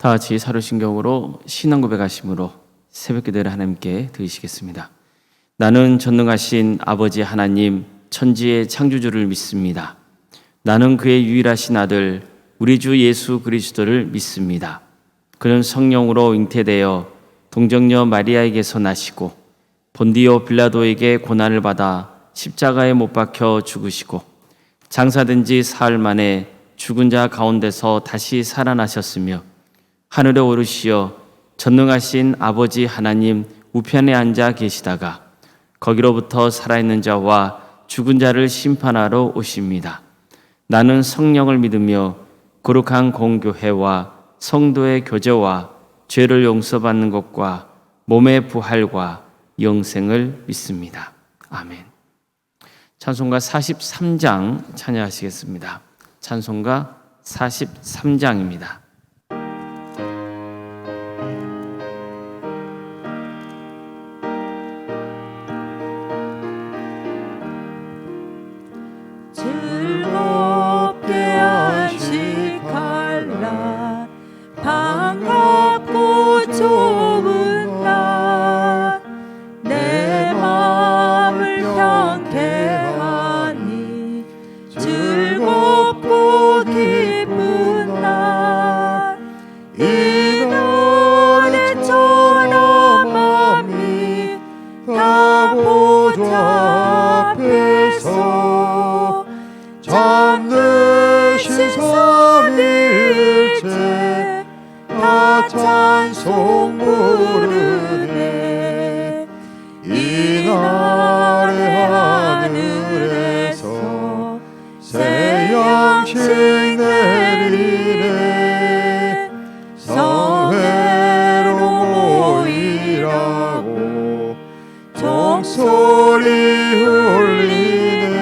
다 같이 사도신경으로 신앙 고백하심으로 새벽 기도를 하나님께 드리시겠습니다. 나는 전능하신 아버지 하나님 천지의 창조주를 믿습니다. 나는 그의 유일하신 아들 우리 주 예수 그리스도를 믿습니다. 그는 성령으로 잉태되어 동정녀 마리아에게서 나시고 본디오 빌라도에게 고난을 받아 십자가에 못 박혀 죽으시고 장사된 지 사흘 만에 죽은 자 가운데서 다시 살아나셨으며 하늘에 오르시어 전능하신 아버지 하나님 우편에 앉아 계시다가 거기로부터 살아있는 자와 죽은 자를 심판하러 오십니다. 나는 성령을 믿으며 거룩한 공교회와 성도의 교제와 죄를 용서받는 것과 몸의 부활과 영생을 믿습니다. 아멘. 찬송가 43장 찬양하시겠습니다. 찬송가 43장입니다. 즐겁게 안식할라 반갑고 좋은 날 내 마음을 편케 하니 즐겁고 기쁜 날 이 날에 천하 만미 다 보좌 앞에서 참되신 삼위일체 다 찬송 부르네. 이날의 하늘에서 새 양식 내리네. 성회로 모이라고 종소리 울리네.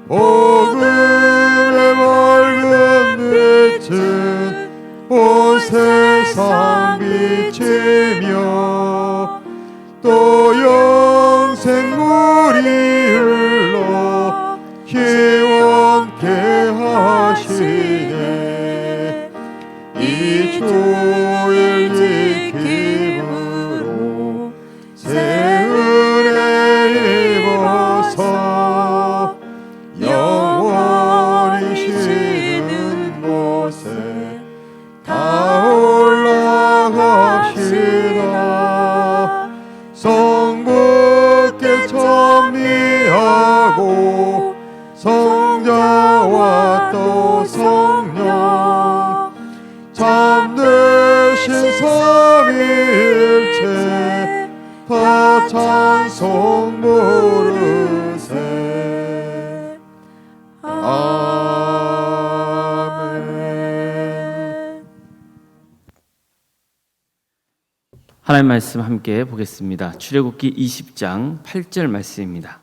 복음의 맑은 빛은 온 세상 비치며 또 영생 물이 흘러 기원케 하시네. 이 주일 지킴으로 새 은혜 입어서 영원히 쉬는 곳에 다 올라갑시다. 성부께 찬미하고 성자와 또 성령 참되신 삼위일체 다 찬송 부르세. 아멘. 하나님 말씀 함께 보겠습니다. 출애굽기 20장 8절 말씀입니다.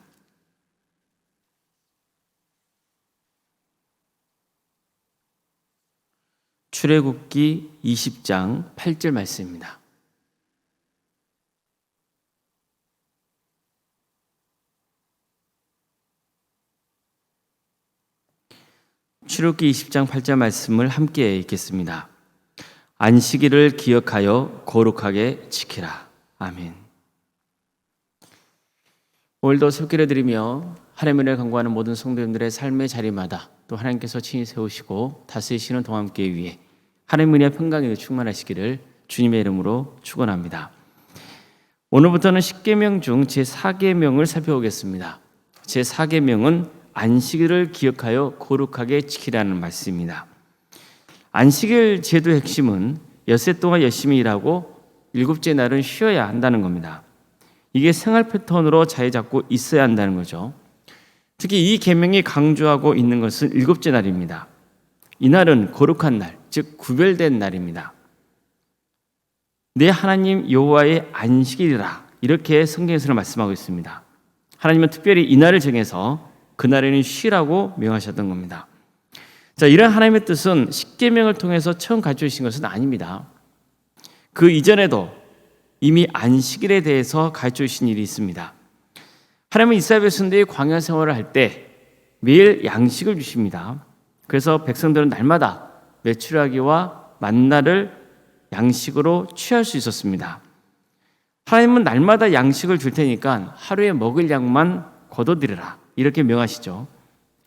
출애굽기 20장 8절 말씀입니다. 출애굽기 20장 8절 말씀을 함께 읽겠습니다. 안식일을 기억하여 거룩하게 지키라. 아멘. 오늘도 새벽기를 드리며 하나님의 은혜를 간구하는 모든 성도님들의 삶의 자리마다 또 하나님께서 친히 세우시고 다스리시는 동함께 위해 하나님의 은혜와 평강에 충만하시기를 주님의 이름으로 축원합니다. 오늘부터는 10계명 중 제4계명을 살펴보겠습니다. 제4계명은 안식일을 기억하여 거룩하게 지키라는 말씀입니다. 안식일 제도의 핵심은 엿새 동안 열심히 일하고 일곱째 날은 쉬어야 한다는 겁니다. 이게 생활 패턴으로 자리 잡고 있어야 한다는 거죠. 특히 이 계명이 강조하고 있는 것은 일곱째 날입니다. 이날은 거룩한 날, 즉 구별된 날입니다. 내 하나님 여호와의 안식일이라 이렇게 성경에서는 말씀하고 있습니다. 하나님은 특별히 이날을 정해서 그날에는 쉬라고 명하셨던 겁니다. 자, 이런 하나님의 뜻은 십계명을 통해서 처음 가르쳐주신 것은 아닙니다. 그 이전에도 이미 안식일에 대해서 가르쳐주신 일이 있습니다. 하나님은 이스라엘 백성들이 광야 생활을 할 때 매일 양식을 주십니다. 그래서 백성들은 날마다 메추라기와 만나를 양식으로 취할 수 있었습니다. 하나님은 날마다 양식을 줄 테니까 하루에 먹을 양만 거둬들여라 이렇게 명하시죠.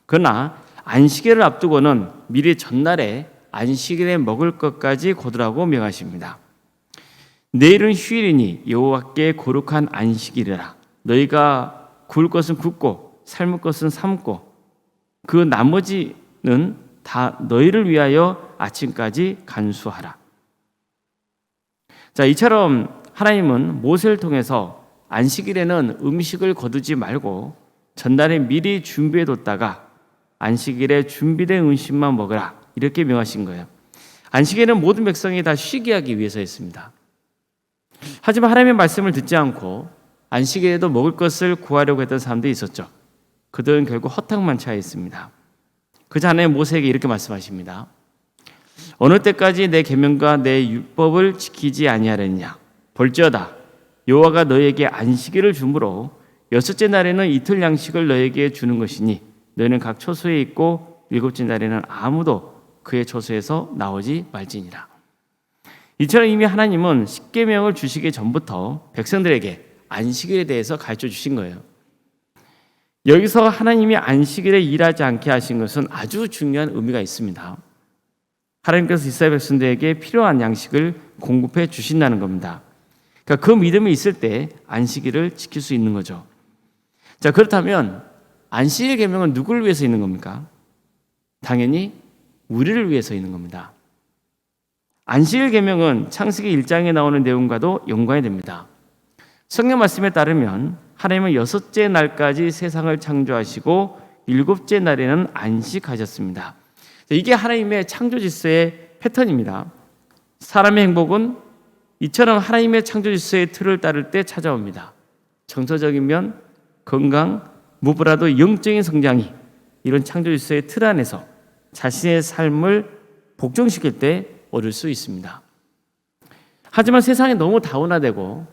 그러나 안식일을 앞두고는 미리 전날에 안식일에 먹을 것까지 거두라고 명하십니다. 내일은 휴일이니 여호와께 거룩한 안식일이라. 너희가 구울 것은 굽고 삶을 것은 삶고 그 나머지는 다 너희를 위하여 아침까지 간수하라. 자, 이처럼 하나님은 모세를 통해서 안식일에는 음식을 거두지 말고 전날에 미리 준비해뒀다가 안식일에 준비된 음식만 먹으라 이렇게 명하신 거예요. 안식일은 모든 백성이 다 쉬게 하기 위해서였습니다. 하지만 하나님의 말씀을 듣지 않고 안식일에도 먹을 것을 구하려고 했던 사람들이 있었죠. 그들은 결국 허탕만 차였습니다. 그저 하나님 모세에게 이렇게 말씀하십니다. 어느 때까지 내 계명과 내 율법을 지키지 아니하랬냐? 볼지어다 여호와가 너희에게 안식일을 주므로 여섯째 날에는 이틀 양식을 너희에게 주는 것이니 너희는 각 처소에 있고 일곱째 날에는 아무도 그의 처소에서 나오지 말지니라. 이처럼 이미 하나님은 십계명을 주시기 전부터 백성들에게 안식일에 대해서 가르쳐 주신 거예요. 여기서 하나님이 안식일에 일하지 않게 하신 것은 아주 중요한 의미가 있습니다. 하나님께서 이스라엘 백성들에게 필요한 양식을 공급해 주신다는 겁니다. 그러니까 그 믿음이 있을 때 안식일을 지킬 수 있는 거죠. 자, 그렇다면 안식일 계명은 누구를 위해서 있는 겁니까? 당연히 우리를 위해서 있는 겁니다. 안식일 계명은 창세기 1장에 나오는 내용과도 연관이 됩니다. 성경 말씀에 따르면 하나님은 여섯째 날까지 세상을 창조하시고 일곱째 날에는 안식하셨습니다. 이게 하나님의 창조 질서의 패턴입니다. 사람의 행복은 이처럼 하나님의 창조 질서의 틀을 따를 때 찾아옵니다. 정서적이면 건강, 무엇보다도 영적인 성장이 이런 창조 질서의 틀 안에서 자신의 삶을 복종시킬 때 얻을 수 있습니다. 하지만 세상이 너무 다운화되고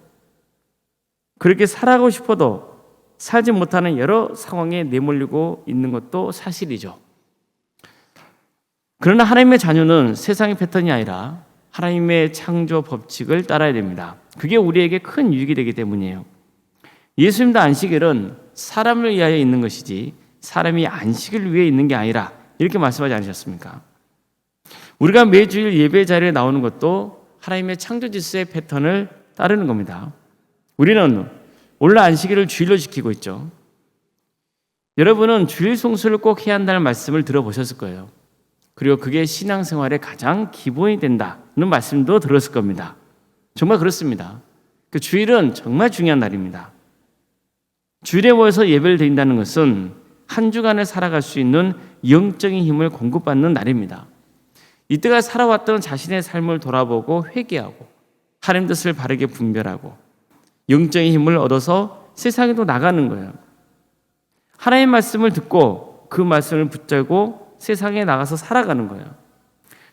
그렇게 살아가고 싶어도 살지 못하는 여러 상황에 내몰리고 있는 것도 사실이죠. 그러나 하나님의 자녀는 세상의 패턴이 아니라 하나님의 창조 법칙을 따라야 됩니다. 그게 우리에게 큰 유익이 되기 때문이에요. 예수님도 안식일은 사람을 위하여 있는 것이지 사람이 안식을 위해 있는 게 아니라 이렇게 말씀하지 않으셨습니까? 우리가 매주일 예배 자리에 나오는 것도 하나님의 창조 질서의 패턴을 따르는 겁니다. 우리는 원래 안식일을 주일로 지키고 있죠. 여러분은 주일 성수를 꼭 해야 한다는 말씀을 들어보셨을 거예요. 그리고 그게 신앙생활의 가장 기본이 된다는 말씀도 들었을 겁니다. 정말 그렇습니다. 그 주일은 정말 중요한 날입니다. 주일에 모여서 예배를 드린다는 것은 한 주간을 살아갈 수 있는 영적인 힘을 공급받는 날입니다. 이때가 살아왔던 자신의 삶을 돌아보고 회개하고 하나님 뜻을 바르게 분별하고 영적인 힘을 얻어서 세상에도 나가는 거예요. 하나님의 말씀을 듣고 그 말씀을 붙잡고 세상에 나가서 살아가는 거예요.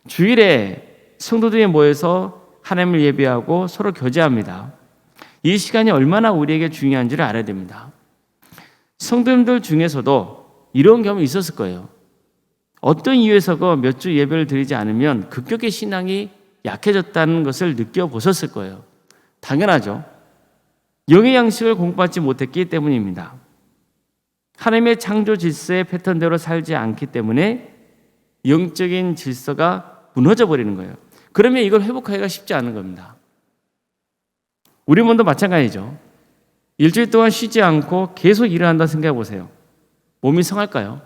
주일에 성도들이 모여서 하나님을 예배하고 서로 교제합니다. 이 시간이 얼마나 우리에게 중요한지를 알아야 됩니다. 성도님들 중에서도 이런 경험이 있었을 거예요. 어떤 이유에서가 몇 주 예배를 드리지 않으면 급격히 신앙이 약해졌다는 것을 느껴보셨을 거예요. 당연하죠. 영의 양식을 공부받지 못했기 때문입니다. 하나님의 창조 질서의 패턴대로 살지 않기 때문에 영적인 질서가 무너져 버리는 거예요. 그러면 이걸 회복하기가 쉽지 않은 겁니다. 우리 몸도 마찬가지죠. 일주일 동안 쉬지 않고 계속 일을 한다 생각해 보세요. 몸이 성할까요?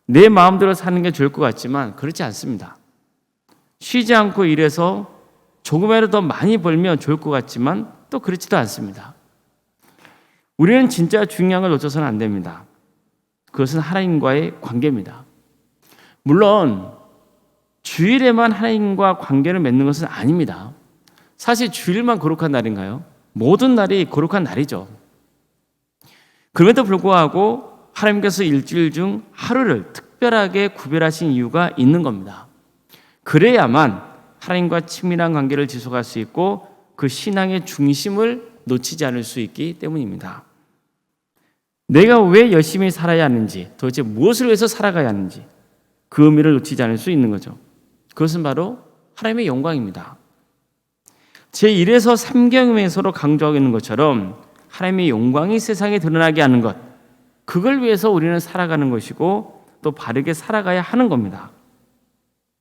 내 마음대로 사는 게 좋을 것 같지만 그렇지 않습니다. 쉬지 않고 일해서 조금이라도 더 많이 벌면 좋을 것 같지만 또 그렇지도 않습니다. 우리는 진짜 중요한 걸 놓쳐서는 안 됩니다. 그것은 하나님과의 관계입니다. 물론 주일에만 하나님과 관계를 맺는 것은 아닙니다. 사실 주일만 거룩한 날인가요? 모든 날이 거룩한 날이죠. 그럼에도 불구하고 하나님께서 일주일 중 하루를 특별하게 구별하신 이유가 있는 겁니다. 그래야만 하나님과 친밀한 관계를 지속할 수 있고 그 신앙의 중심을 놓치지 않을 수 있기 때문입니다. 내가 왜 열심히 살아야 하는지, 도대체 무엇을 위해서 살아가야 하는지 그 의미를 놓치지 않을 수 있는 거죠. 그것은 바로 하나님의 영광입니다. 제1에서 3경에서로 강조하고 있는 것처럼 하나님의 영광이 세상에 드러나게 하는 것, 그걸 위해서 우리는 살아가는 것이고 또 바르게 살아가야 하는 겁니다.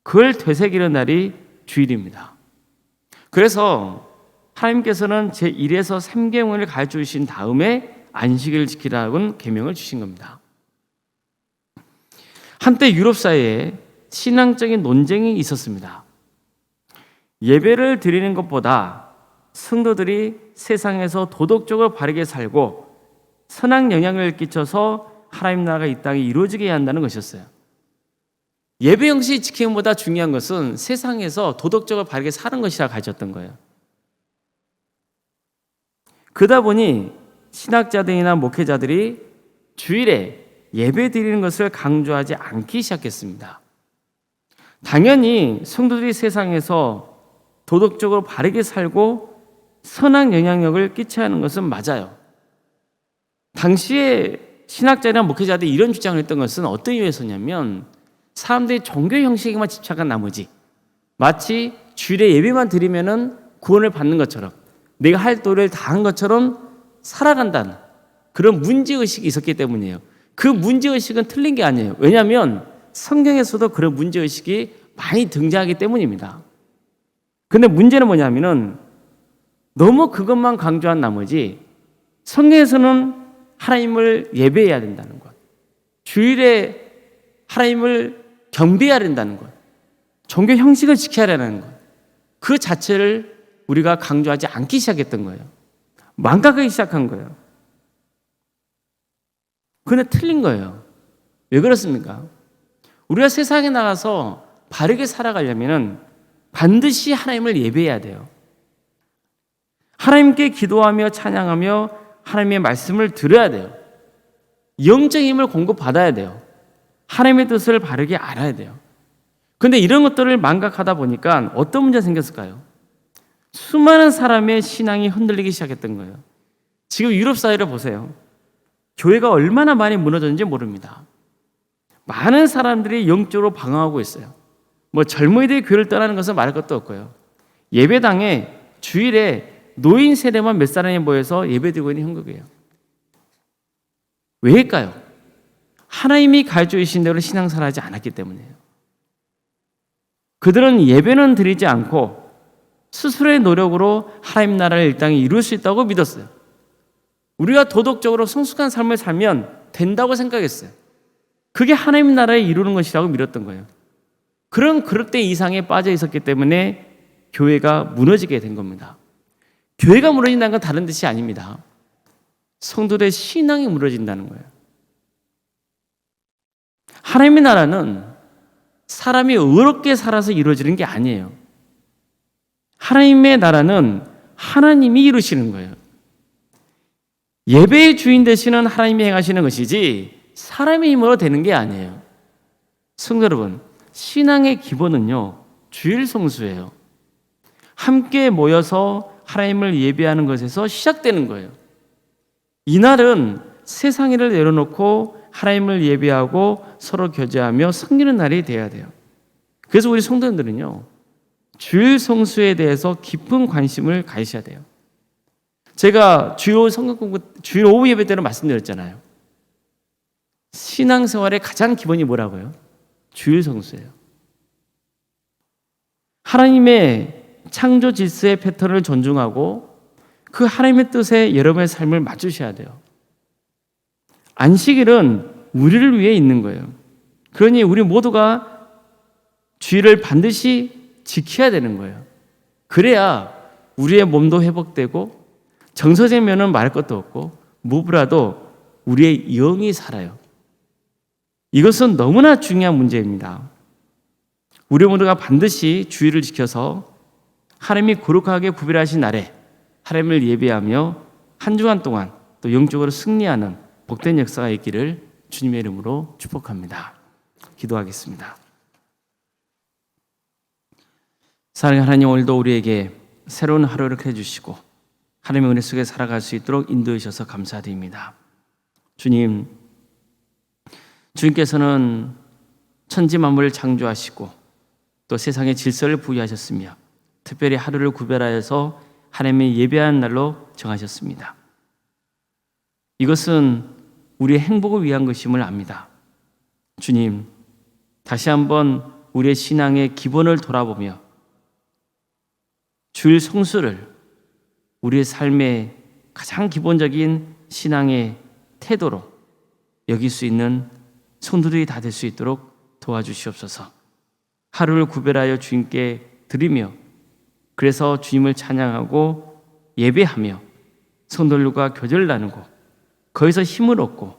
그걸 되새기는 날이 주일입니다. 그래서 하나님께서는 제1에서 3계명을 가르쳐 주신 다음에 안식일을 지키라고 계명을 주신 겁니다. 한때 유럽 사회에 신앙적인 논쟁이 있었습니다. 예배를 드리는 것보다 성도들이 세상에서 도덕적으로 바르게 살고 선한 영향을 끼쳐서 하나님 나라가 이 땅에 이루어지게 해야 한다는 것이었어요. 예배 형식 지킴보다 중요한 것은 세상에서 도덕적으로 바르게 사는 것이라 가르쳤던 거예요. 그러다 보니 신학자들이나 목회자들이 주일에 예배 드리는 것을 강조하지 않기 시작했습니다. 당연히 성도들이 세상에서 도덕적으로 바르게 살고 선한 영향력을 끼쳐야 하는 것은 맞아요. 당시에 신학자나 목회자들이 이런 주장을 했던 것은 어떤 이유에서냐면 사람들이 종교 형식에만 집착한 나머지 마치 주일에 예배만 드리면은 구원을 받는 것처럼 내가 할 도를 다한 것처럼 살아간다는 그런 문제의식이 있었기 때문이에요. 그 문제의식은 틀린 게 아니에요. 왜냐하면 성경에서도 그런 문제의식이 많이 등장하기 때문입니다. 근데 문제는 뭐냐면은 너무 그것만 강조한 나머지 성경에서는 하나님을 예배해야 된다는 것, 주일에 하나님을 경배해야 된다는 것, 종교 형식을 지켜야 한다는 것, 그 자체를 우리가 강조하지 않기 시작했던 거예요. 망각하기 시작한 거예요. 그런데 틀린 거예요. 왜 그렇습니까? 우리가 세상에 나가서 바르게 살아가려면 반드시 하나님을 예배해야 돼요. 하나님께 기도하며 찬양하며 하나님의 말씀을 들어야 돼요. 영적인 힘을 공급받아야 돼요. 하나님의 뜻을 바르게 알아야 돼요. 그런데 이런 것들을 망각하다 보니까 어떤 문제가 생겼을까요? 수많은 사람의 신앙이 흔들리기 시작했던 거예요. 지금 유럽 사회를 보세요. 교회가 얼마나 많이 무너졌는지 모릅니다. 많은 사람들이 영적으로 방황하고 있어요. 뭐 젊은이들이 교회를 떠나는 것은 말할 것도 없고요. 예배당에 주일에 노인 세대만 몇 사람이 모여서 예배드리고 있는 형국이에요. 왜일까요? 하나님이 가르쳐 주신 대로 신앙생활하지 않았기 때문이에요. 그들은 예배는 드리지 않고 스스로의 노력으로 하나님 나라를 이 땅에 이룰 수 있다고 믿었어요. 우리가 도덕적으로 성숙한 삶을 살면 된다고 생각했어요. 그게 하나님 나라에 이루는 것이라고 믿었던 거예요. 그런 그릇된 이상에 빠져 있었기 때문에 교회가 무너지게 된 겁니다. 교회가 무너진다는 건 다른 뜻이 아닙니다. 성도들의 신앙이 무너진다는 거예요. 하나님의 나라는 사람이 의롭게 살아서 이루어지는 게 아니에요. 하나님의 나라는 하나님이 이루시는 거예요. 예배의 주인 되시는 하나님이 행하시는 것이지 사람의 힘으로 되는 게 아니에요. 성도 여러분, 신앙의 기본은요, 주일 성수예요. 함께 모여서 하나님을 예배하는 것에서 시작되는 거예요. 이날은 세상 일을 내려놓고 하나님을 예배하고 서로 교제하며 섬기는 날이 돼야 돼요. 그래서 우리 성도님들은요, 주일 성수에 대해서 깊은 관심을 가지셔야 돼요. 제가 주일 오후 예배 때는 말씀드렸잖아요. 신앙생활의 가장 기본이 뭐라고요? 주일 성수예요. 하나님의 창조 질서의 패턴을 존중하고 그 하나님의 뜻에 여러분의 삶을 맞추셔야 돼요. 안식일은 우리를 위해 있는 거예요. 그러니 우리 모두가 주일을 반드시 지켜야 되는 거예요. 그래야 우리의 몸도 회복되고 정서적 면은 말할 것도 없고 무엇보다도 우리의 영이 살아요. 이것은 너무나 중요한 문제입니다. 우리 모두가 반드시 주일을 지켜서 하나님이 거룩하게 구별하신 날에 하나님을 예배하며 한 주간 동안 또 영적으로 승리하는 복된 역사가 있기를 주님의 이름으로 축복합니다. 기도하겠습니다. 사랑하는 하나님, 오늘도 우리에게 새로운 하루를 해주시고 하나님의 은혜 속에 살아갈 수 있도록 인도해 주셔서 감사드립니다. 주님께서는 천지 만물을 창조하시고 또 세상의 질서를 부여하셨으며 특별히 하루를 구별하여서 하나님의 예배하는 날로 정하셨습니다. 이것은 우리의 행복을 위한 것임을 압니다. 주님, 다시 한번 우리의 신앙의 기본을 돌아보며 주일 성수를 우리의 삶의 가장 기본적인 신앙의 태도로 여길 수 있는 성도들이 다 될 수 있도록 도와주시옵소서. 하루를 구별하여 주님께 드리며 그래서 주님을 찬양하고 예배하며 성도들과 교제를 나누고 거기서 힘을 얻고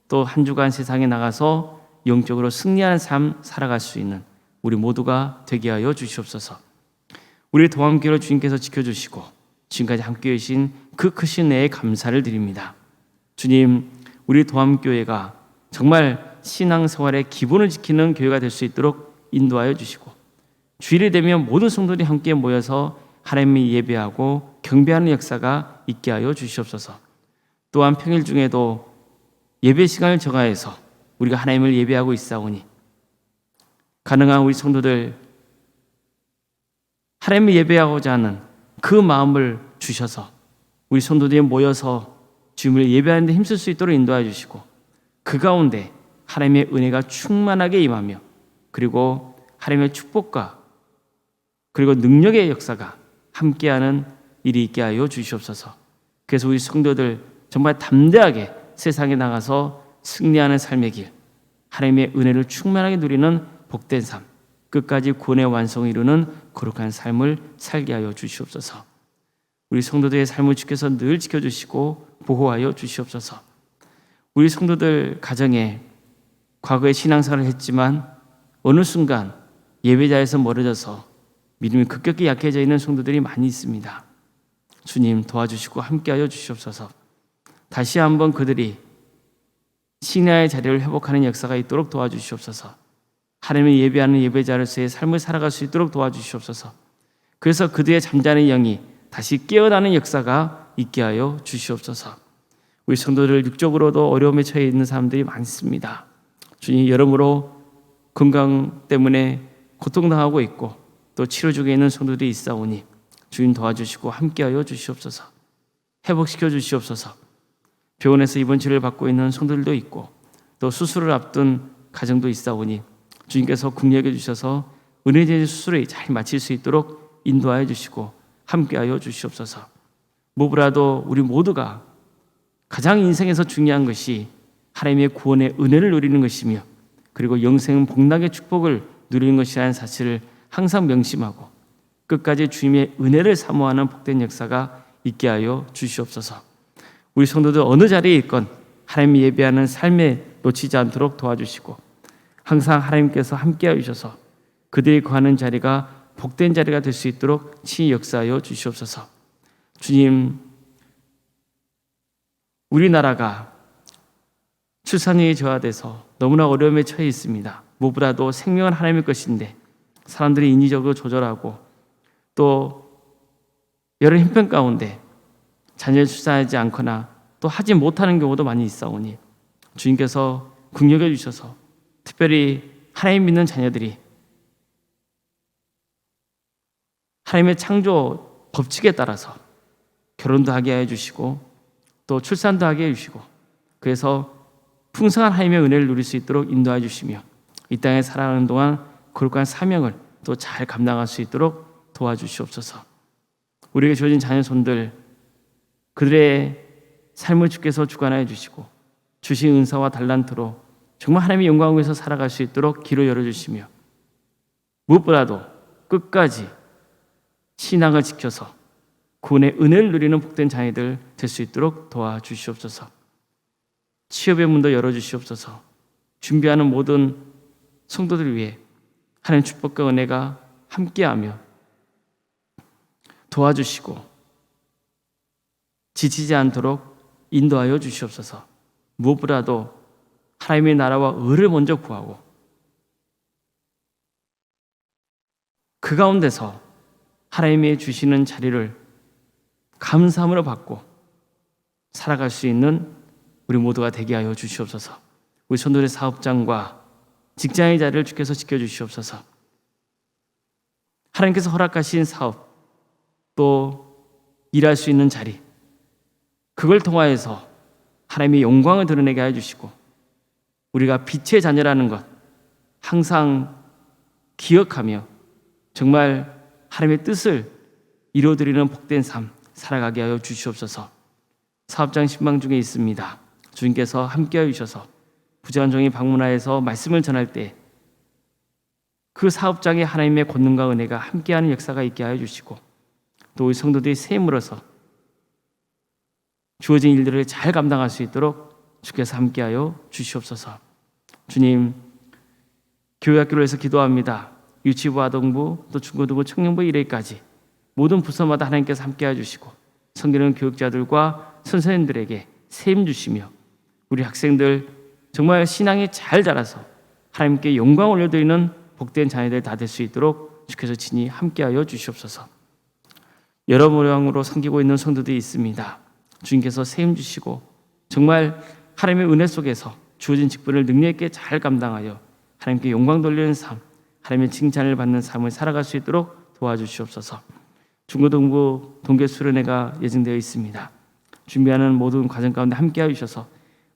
또 한 주간 세상에 나가서 영적으로 승리하는 삶 살아갈 수 있는 우리 모두가 되게 하여 주시옵소서. 우리 동함교회를 주님께서 지켜주시고 지금까지 함께해 주신 그 크신 은혜에 감사를 드립니다. 주님, 우리 동함교회가 정말 신앙생활의 기본을 지키는 교회가 될 수 있도록 인도하여 주시고 주일이 되면 모든 성도들이 함께 모여서 하나님을 예배하고 경배하는 역사가 있게 하여 주시옵소서. 또한 평일 중에도 예배 시간을 정하여서 우리가 하나님을 예배하고 있사오니 가능한 우리 성도들 하나님을 예배하고자 하는 그 마음을 주셔서 우리 성도들이 모여서 주님을 예배하는 데 힘쓸 수 있도록 인도해 주시고 그 가운데 하나님의 은혜가 충만하게 임하며 그리고 하나님의 축복과 그리고 능력의 역사가 함께하는 일이 있게 하여 주시옵소서. 그래서 우리 성도들 정말 담대하게 세상에 나가서 승리하는 삶의 길, 하나님의 은혜를 충만하게 누리는 복된 삶, 끝까지 구원의 완성을 이루는 거룩한 삶을 살게 하여 주시옵소서. 우리 성도들의 삶을 주께서 늘 지켜주시고 보호하여 주시옵소서. 우리 성도들 가정에 과거에 신앙생활을 했지만 어느 순간 예배자에서 멀어져서 믿음이 급격히 약해져 있는 성도들이 많이 있습니다. 주님 도와주시고 함께하여 주시옵소서. 다시 한번 그들이 신앙의 자리를 회복하는 역사가 있도록 도와주시옵소서. 하나님을 예배하는 예배자로서의 삶을 살아갈 수 있도록 도와주시옵소서. 그래서 그들의 잠자는 영이 다시 깨어나는 역사가 있게 하여 주시옵소서. 우리 성도들 육적으로도 어려움에 처해 있는 사람들이 많습니다. 주님, 여러모로 건강 때문에 고통당하고 있고 또 치료 중에 있는 성도들이 있사오니 주님 도와주시고 함께하여 주시옵소서. 회복시켜 주시옵소서. 병원에서 입원 치료를 받고 있는 성도들도 있고 또 수술을 앞둔 가정도 있사오니 주님께서 긍휼히 주셔서 은혜의 수술을 잘 마칠 수 있도록 인도하여 주시고 함께하여 주시옵소서. 무엇보다도 우리 모두가 가장 인생에서 중요한 것이 하나님의 구원의 은혜를 누리는 것이며 그리고 영생 복락의 축복을 누리는 것이라는 사실을 항상 명심하고 끝까지 주님의 은혜를 사모하는 복된 역사가 있게 하여 주시옵소서. 우리 성도들 어느 자리에 있건 하나님 예배하는 삶에 놓치지 않도록 도와주시고 항상 하나님께서 함께하여 주셔서 그들이 거하는 자리가 복된 자리가 될 수 있도록 친히 역사하여 주시옵소서. 주님, 우리나라가 출산율이 저하돼서 너무나 어려움에 처해 있습니다. 무엇보다도 생명은 하나님의 것인데 사람들이 인위적으로 조절하고 또 여러 형편 가운데 자녀를 출산하지 않거나 또 하지 못하는 경우도 많이 있사오니 주님께서 긍휼히 주셔서 특별히 하나님 믿는 자녀들이 하나님의 창조 법칙에 따라서 결혼도 하게 해주시고 또 출산도 하게 해주시고 그래서 풍성한 하나님의 은혜를 누릴 수 있도록 인도해 주시며 이 땅에 살아가는 동안 거룩한 사명을 또 잘 감당할 수 있도록 도와주시옵소서. 우리에게 주어진 자녀 손들 그들의 삶을 주께서 주관하여 주시고 주신 은사와 달란트로 정말 하나님의 영광을 위해서 살아갈 수 있도록 길을 열어주시며 무엇보다도 끝까지 신앙을 지켜서 구원의 은혜를 누리는 복된 자녀들 될 수 있도록 도와주시옵소서. 취업의 문도 열어주시옵소서. 준비하는 모든 성도들을 위해 하나님 축복과 은혜가 함께하며 도와주시고 지치지 않도록 인도하여 주시옵소서. 무엇보다도 하나님의 나라와 의를 먼저 구하고 그 가운데서 하나님이 주시는 자리를 감사함으로 받고 살아갈 수 있는 우리 모두가 되게 하여 주시옵소서. 우리 성도들의 사업장과 직장의 자리를 주께서 지켜주시옵소서. 하나님께서 허락하신 사업, 또 일할 수 있는 자리, 그걸 통하여서 하나님의 영광을 드러내게 해주시고 우리가 빛의 자녀라는 것 항상 기억하며 정말 하나님의 뜻을 이루어드리는 복된 삶 살아가게 하여 주시옵소서. 사업장 신방 중에 있습니다. 주님께서 함께하여 주셔서 부재한 종이 방문하여서 말씀을 전할 때 그 사업장에 하나님의 권능과 은혜가 함께하는 역사가 있게 하여 주시고 또 우리 성도들이 세임으로서 주어진 일들을 잘 감당할 수 있도록 주께서 함께하여 주시옵소서. 주님, 교회학교를 위해서 기도합니다. 유치부, 아동부, 또 중고등부, 청년부 1회까지 모든 부서마다 하나님께서 함께해 주시고 섬기는 교육자들과 선생님들에게 세임 주시며 우리 학생들 정말 신앙이 잘 자라서 하나님께 영광 올려드리는 복된 자녀들 다 될 수 있도록 주께서 친히 함께하여 주시옵소서. 여러 모양으로 섬기고 있는 성도들이 있습니다. 주님께서 세임 주시고 정말 하나님의 은혜 속에서 주어진 직분을 능력 있게 잘 감당하여 하나님께 영광 돌리는 삶, 하나님의 칭찬을 받는 삶을 살아갈 수 있도록 도와주시옵소서. 중고등부 동계 수련회가 예정되어 있습니다. 준비하는 모든 과정 가운데 함께하여 주셔서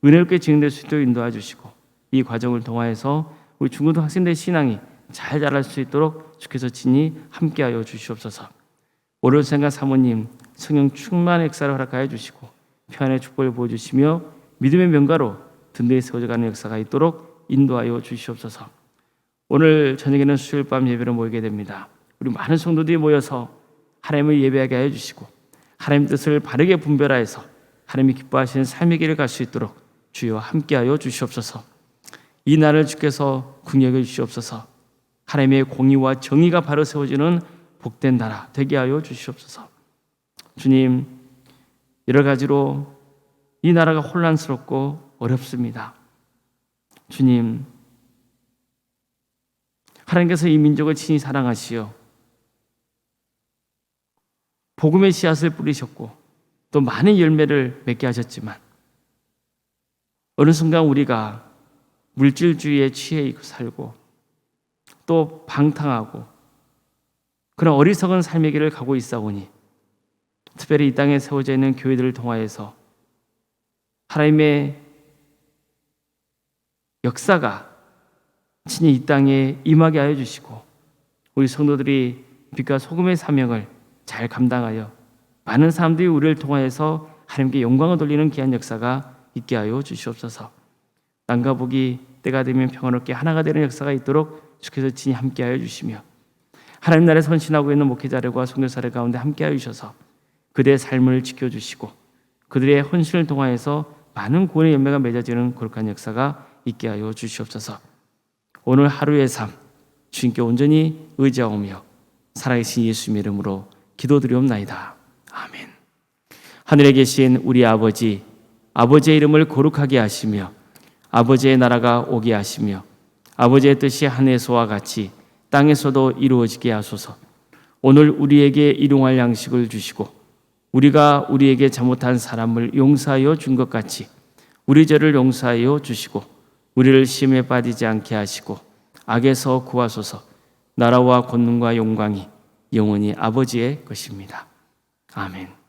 은혜롭게 진행될 수 있도록 인도해 주시고 이 과정을 통하여서 우리 중고등 학생들의 신앙이 잘 자랄 수 있도록 주께서 친히 함께하여 주시옵소서. 월요일 생각 사모님 성령 충만의 역사를 허락하여 주시고 평안의 축복을 부어주시며 믿음의 명가로 든든히 세워져가는 역사가 있도록 인도하여 주시옵소서. 오늘 저녁에는 수요일 밤 예배로 모이게 됩니다. 우리 많은 성도들이 모여서 하나님을 예배하게 하여 주시고 하나님 뜻을 바르게 분별하여서 하나님이 기뻐하시는 삶의 길을 갈 수 있도록 주여 함께하여 주시옵소서. 이 날을 주께서 긍휼히 주시옵소서. 하나님의 공의와 정의가 바로 세워지는 복된 나라 되게 하여 주시옵소서. 주님, 여러 가지로 이 나라가 혼란스럽고 어렵습니다. 주님, 하나님께서 이 민족을 친히 사랑하시어 복음의 씨앗을 뿌리셨고 또 많은 열매를 맺게 하셨지만 어느 순간 우리가 물질주의에 취해 살고 또 방탕하고 그런 어리석은 삶의 길을 가고 있사오니 특별히 이 땅에 세워져 있는 교회들을 통하여서 하나님의 역사가 친히 이 땅에 임하게 하여 주시고 우리 성도들이 빛과 소금의 사명을 잘 감당하여 많은 사람들이 우리를 통하여서 하나님께 영광을 돌리는 귀한 역사가 있게 하여 주시옵소서. 땅과 복이 때가 되면 평안롭게 하나가 되는 역사가 있도록 주께서 친히 함께하여 주시며 하나님 나라에 선신하고 있는 목회자들과 선교사들 가운데 함께하여 주셔서 그들의 삶을 지켜주시고 그들의 헌신을 통하여서 많은 구원의 열매가 맺어지는 거룩한 역사가 있게 하여 주시옵소서. 오늘 하루의 삶 주님께 온전히 의지하오며 살아계신 예수님의 이름으로 기도드리옵나이다. 아멘. 하늘에 계신 우리 아버지, 아버지의 이름을 거룩하게 하시며 아버지의 나라가 오게 하시며 아버지의 뜻이 하늘에서와 같이 땅에서도 이루어지게 하소서. 오늘 우리에게 일용할 양식을 주시고 우리가 우리에게 잘못한 사람을 용서하여 준 것 같이 우리 죄를 용서하여 주시고 우리를 시험에 빠지지 않게 하시고 악에서 구하소서. 나라와 권능과 영광이 영원히 아버지의 것입니다. 아멘.